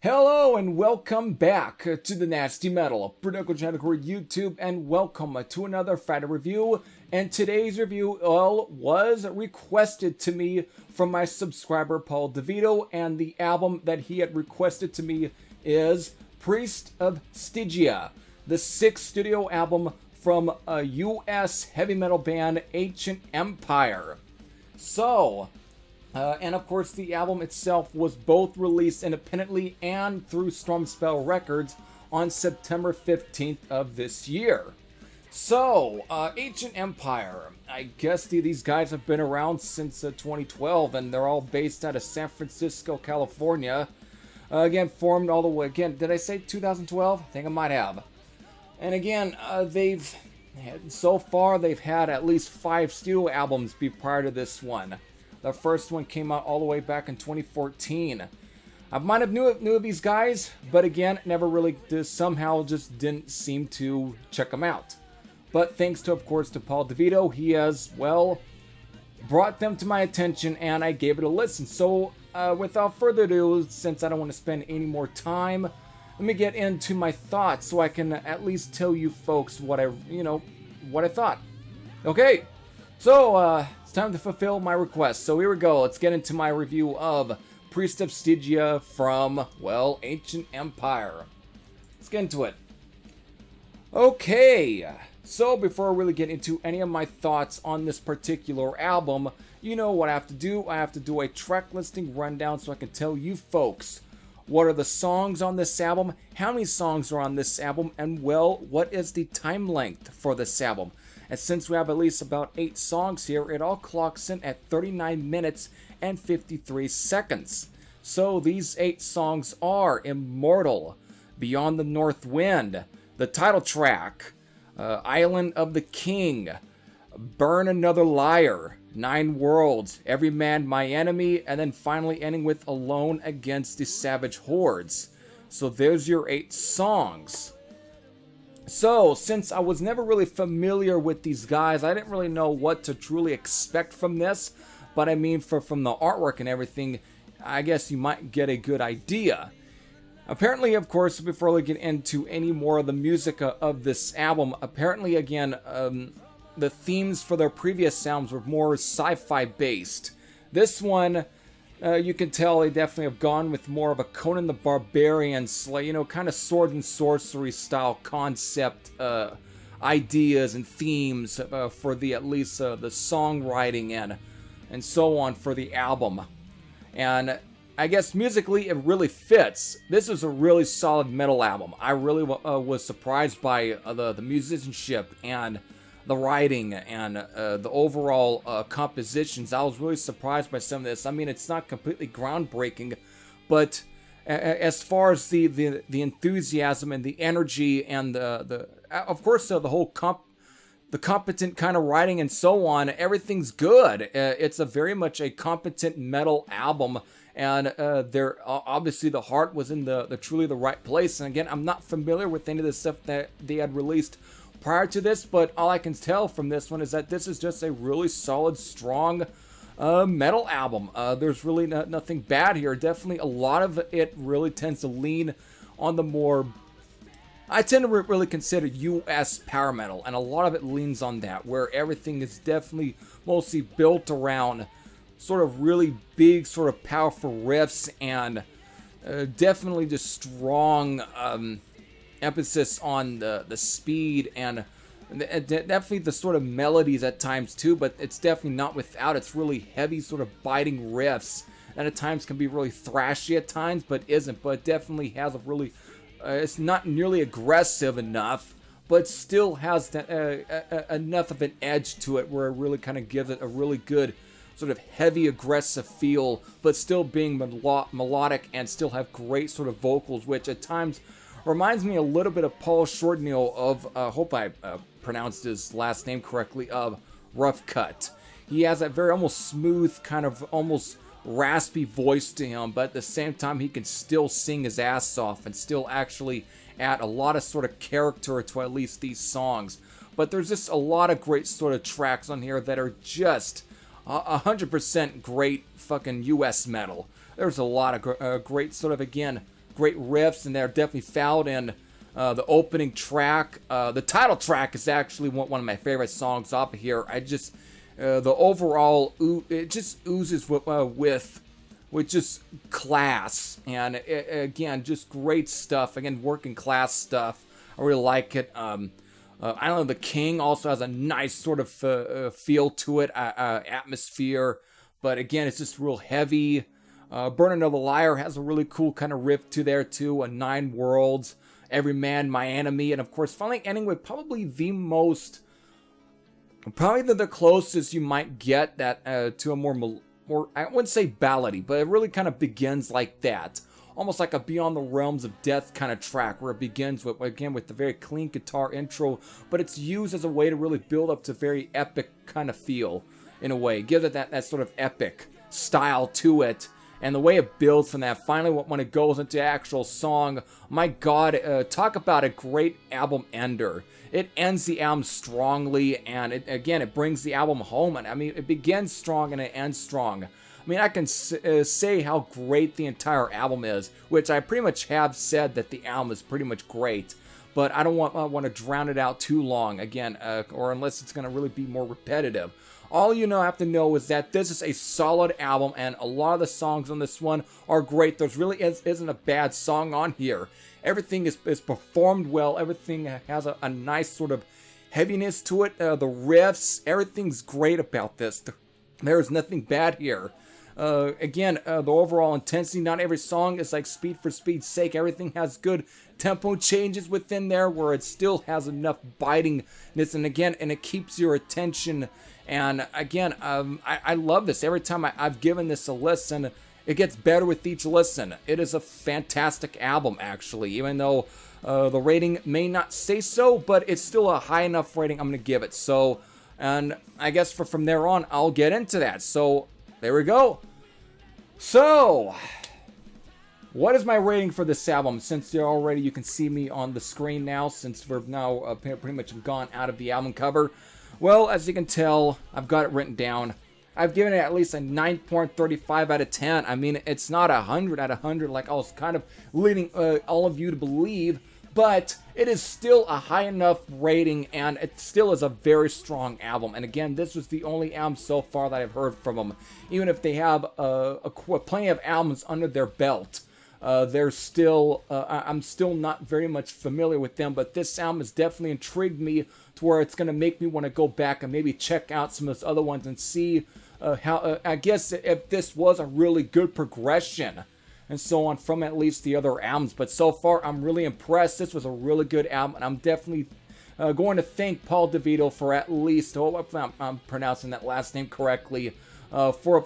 Hello and welcome back to the Nasty Metal Production channel for YouTube, and welcome to another Friday review. And today's review was requested to me from my subscriber Paul DeVito, and the album that he had requested to me is Priest of Stygia, the 6th studio album from a US heavy metal band, Ancient Empire. And of course, the album itself was both released independently and through Stormspell Records on September 15th of this year. Ancient Empire. I guess these guys have been around since 2012, and they're all based out of San Francisco, California. Again, formed all the way, did I say 2012? I think I might have. And again, so far they've had at least 5 studio albums prior to this one. The first one came out all the way back in 2014. I might have knew of these guys, but again, never really somehow just didn't seem to check them out. But thanks to, of course, to Paul DeVito, he has, well, brought them to my attention, and I gave it a listen. So, without further ado, since I don't want to spend any more time, let me get into my thoughts so I can at least tell you folks what I thought. Okay, so, it's time to fulfill my request. So here we go. Let's get into my review of Priest of Stygia from, well, Ancient Empire. Let's get into it. Okay, so before I really get into any of my thoughts on this particular album, you know what I have to do. I have to do a track listing rundown so I can tell you folks what are the songs on this album, how many songs are on this album, and, well, what is the time length for this album. And since we have at least about 8 songs here, it all clocks in at 39 minutes and 53 seconds. So these 8 songs are Immortal, Beyond the North Wind, the title track, Island of the King, Burn Another Liar, 9 Worlds, Every Man My Enemy, and then finally ending with Alone Against the Savage Hordes. So there's your 8 songs. So, since I was never really familiar with these guys, I didn't really know what to truly expect from this. But I mean, from the artwork and everything, I guess you might get a good idea. Apparently, of course, before we get into any more of the music of this album, apparently, again, the themes for their previous albums were more sci-fi based. This one, you can tell they definitely have gone with more of a Conan the Barbarian, kind of sword and sorcery style concept ideas and themes for at least the songwriting and so on for the album. And I guess musically it really fits. This is a really solid metal album. I really was surprised by the musicianship and the writing and the overall compositions. I was really surprised by some of this. I mean, it's not completely groundbreaking, but as far as the enthusiasm and the energy and of course the whole the competent kind of writing and so on, everything's good. It's a very much a competent metal album, and there obviously the heart was in the truly the right place. And again, I'm not familiar with any of the stuff that they had released prior to this, but all I can tell from this one is that this is just a really solid, strong metal album. There's really nothing bad here. Definitely a lot of it really tends to lean on the more, I tend to really consider US power metal, and a lot of it leans on that, where everything is definitely mostly built around sort of really big, sort of powerful riffs, and definitely just strong emphasis on the speed and definitely the sort of melodies at times too, but it's definitely not without its really heavy sort of biting riffs that at times can be really thrashy at times, but isn't. But it definitely has a really, it's not nearly aggressive enough, but still has enough of an edge to it where it really kind of gives it a really good sort of heavy aggressive feel, but still being melodic and still have great sort of vocals, which at times reminds me a little bit of Paul Shortnell of, hope I pronounced his last name correctly, of Rough Cut. He has that very almost smooth, kind of almost raspy voice to him, but at the same time he can still sing his ass off and still actually add a lot of sort of character to at least these songs. But there's just a lot of great sort of tracks on here that are just 100% great fucking US metal. There's a lot of great sort of, again, great riffs, and they're definitely found in the opening track. The title track is actually one of my favorite songs off of here. I just, the overall, it just oozes with just class, and again, just great stuff. Again, working class stuff. I really like it. I don't know, the King also has a nice sort of feel to it, atmosphere, but again, it's just real heavy. Burden of the Liar has a really cool kind of riff to there too. 9 Worlds, Every Man My Enemy, and of course, finally ending with probably the closest you might get that to a more, I wouldn't say ballady, but it really kind of begins like that. Almost like a Beyond the Realms of Death kind of track, where it begins with, again, with the very clean guitar intro, but it's used as a way to really build up to very epic kind of feel, in a way. Give it that sort of epic style to it, and the way it builds from that. Finally, when it goes into actual song, my God, talk about a great album ender. It ends the album strongly, and it brings the album home. And I mean, it begins strong and it ends strong. I mean, I can say how great the entire album is, which I pretty much have said that the album is pretty much great. But I don't want to drown it out too long, again, or unless it's going to really be more repetitive. All you have to know is that this is a solid album, and a lot of the songs on this one are great. There's really isn't a bad song on here. Everything is performed well. Everything has a nice sort of heaviness to it. The riffs, everything's great about this. There's nothing bad here. Again, the overall intensity, not every song is like speed for speed's sake. Everything has good tempo changes within there where it still has enough bitingness, and again, it keeps your attention. And again, I love this. Every time I've given this a listen, it gets better with each listen. It is a fantastic album, actually, even though the rating may not say so, but it's still a high enough rating I'm going to give it. So, and I guess from there on, I'll get into that. So, there we go. So, what is my rating for this album? Since you can see me on the screen now, since we're now pretty much gone out of the album cover. Well, as you can tell, I've got it written down. I've given it at least a 9.35 out of 10. I mean, it's not 100 out of 100 like I was kind of leading all of you to believe, but it is still a high enough rating, and it still is a very strong album. And again, this was the only album so far that I've heard from them. Even if they have plenty of albums under their belt, they're still, I'm still not very much familiar with them, but this album has definitely intrigued me to where it's going to make me want to go back and maybe check out some of those other ones and see how, I guess, if this was a really good progression and so on from at least the other albums. But so far, I'm really impressed. This was a really good album, and I'm definitely going to thank Paul DeVito for at least, I'm pronouncing that last name correctly, for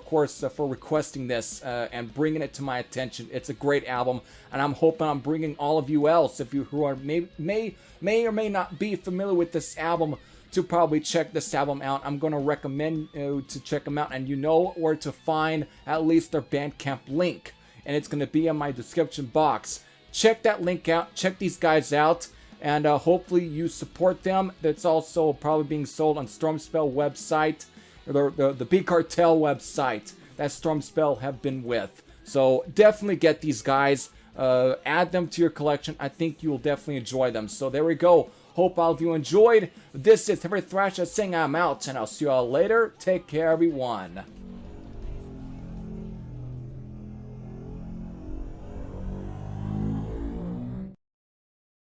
requesting this and bringing it to my attention. It's a great album, and I'm hoping I'm bringing all of you else, if you who are may or may not be familiar with this album, to probably check this album out. I'm going to recommend to check them out, and you know where to find at least their Bandcamp link, and it's going to be in my description box. Check that link out. Check these guys out. And hopefully you support them. That's also probably being sold on Stormspell website, the B Cartel website that Stormspell have been with. So definitely get these guys, add them to your collection. I think you will definitely enjoy them. So there we go. Hope all of you enjoyed. This is Heavy Thrasher saying I'm out, and I'll see you all later. Take care, everyone.